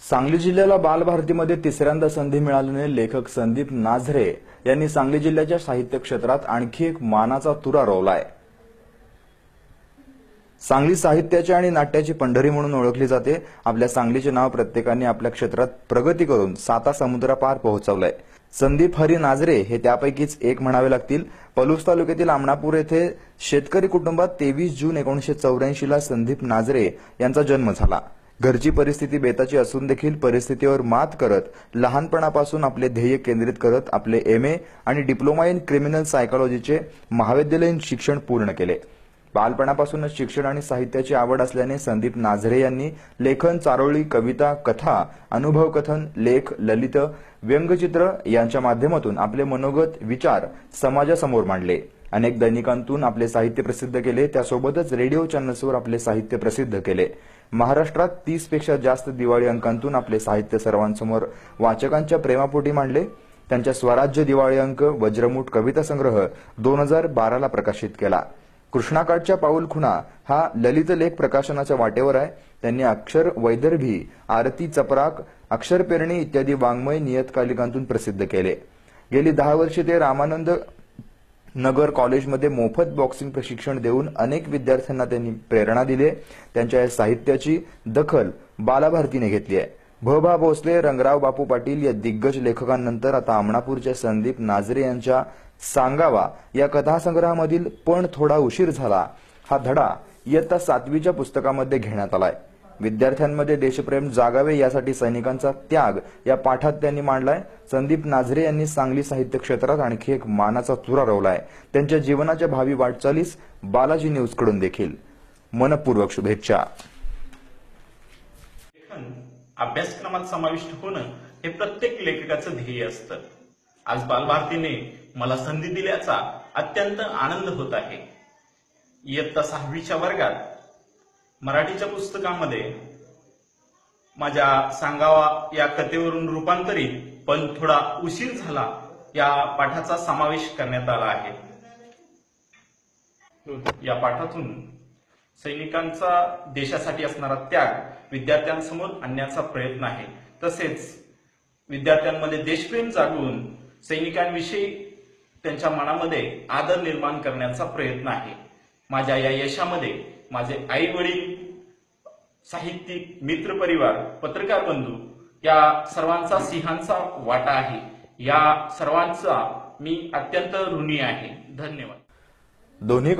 सांगली जिल्ह्याला बालभारतीमध्ये तिसऱ्यांदा संधी मिळाल्याने लेखक संदीप नाझरे यांनी सांगली जिल्ह्याच्या साहित्य क्षेत्रात आणखी एक मानाचा तुरा रोवलाय। सांगली साहित्याची आणि नाट्याची पंढरी म्हणून ओळखली जाते। आपल्या सांगलीचे नाव प्रत्येकाने आपल्या क्षेत्रात प्रगती करून 7 समुद्रापार पोहोचवलंय। संदीप हरी नाझरे हे त्यापैकीच एक म्हणावे लागतील। पलूस तालुक्यातील आमणापूर येथे शेतकरी कुटुंबात 23 जून 1984 ला संदीप नाझरे यांचा जन्म झाला। घरची परिस्थिती बेताची असून देखील परिस्थितीवर मात करत लहानपणापासून आपले ध्येय केंद्रित करत आपले एमए आणि डिप्लोमा इन क्रिमिनल सायकोलॉजीचे महाविद्यालयीन शिक्षण पूर्ण केले। बालपणापासूनच शिक्षण आणि साहित्याची आवड असल्याने संदीप नाझरे यांनी लेखन, चारोळी, कविता, कथा, अनुभव कथन, लेख, ललित, व्यंगचित्र यांच्या माध्यमातून आपले मनोगत, विचार समाजासमोर मांडले। अनेक दैनिकांतून आपले साहित्य प्रसिद्ध केले। त्यासोबतच रेडिओ चॅनल्सवर आपले साहित्य प्रसिद्ध केले। महाराष्ट्रात 30 पेक्षा जास्त दिवाळी अंकांतून आपले साहित्य सर्वांसमोर वाचकांच्या प्रेमापोटी मांडले। त्यांच्या स्वराज्य दिवाळी अंक वज्रमूठ कविता संग्रह 2012 ला प्रकाशित केला। कृष्णाकाठच्या पाऊलखुणा हा ललित लेख प्रकाशनाच्या वाटेवर आहे। त्यांनी अक्षर वैदर्भी, आरती चपराक, अक्षर पेरणी इत्यादी वाङ्मय नियतकालिकांतून प्रसिद्ध केले। गेली 10 वर्षे ते रामानंद नगर कॉलेजमध्ये मोफत बॉक्सिंग प्रशिक्षण देऊन अनेक विद्यार्थ्यांना त्यांनी प्रेरणा दिली। त्यांच्या या साहित्याची दखल बालभारतीने घेतली आहे। भोभा भोसले, रंगराव बापू पाटील या दिग्गज लेखकांनंतर आता आमणापूरच्या संदीप नाझरे यांच्या सांगावा या कथासंग्रहामधील पण थोडा उशीर झाला हा धडा इयत्ता 7वीच्या पुस्तकामध्ये घेण्यात आलाय। विद्यार्थ्यांमध्ये देशप्रेम जागावे यासाठी सैनिकांचा त्याग या पाठात त्यांनी मांडलाय। संदीप नाझरे यांनी सांगली साहित्य क्षेत्रात आणखी एक मानाचा तुरा रोवलाय। त्यांच्या जीवनाच्या भावी वाटचालीस बालाजी न्यूज कडून देखील मनपूर्वक शुभेच्छा। अभ्यासक्रमात समाविष्ट होणं हे प्रत्येक लेखकाचं ध्येय असतं। आज बालभारतीने मला संधी दिल्याचा अत्यंत आनंद होत आहे। इयत्ता 6वीच्या वर्गात मराठीच्या पुस्तकामध्ये माझ्या सांगावा या कथेवरून रूपांतरित पण थोडा उशीर झाला या पाठाचा समावेश करण्यात आला आहे। या पाठातून सैनिकांचा देशासाठी असणारा त्याग विद्यार्थ्यांसमोर आणण्याचा प्रयत्न आहे। तसेच विद्यार्थ्यांमध्ये देशप्रेम जागवून सैनिकांविषयी त्यांच्या मनामध्ये आदर निर्माण करण्याचा प्रयत्न आहे। माझ्या या यशामध्ये माझे आई वडील, साहित्यिक, मित्रपरिवार, पत्रकार बंधू या सर्वांचा सिंहांचा वाटा आहे। या सर्वांचा मी अत्यंत ऋणी आहे। धन्यवाद। दोन्ही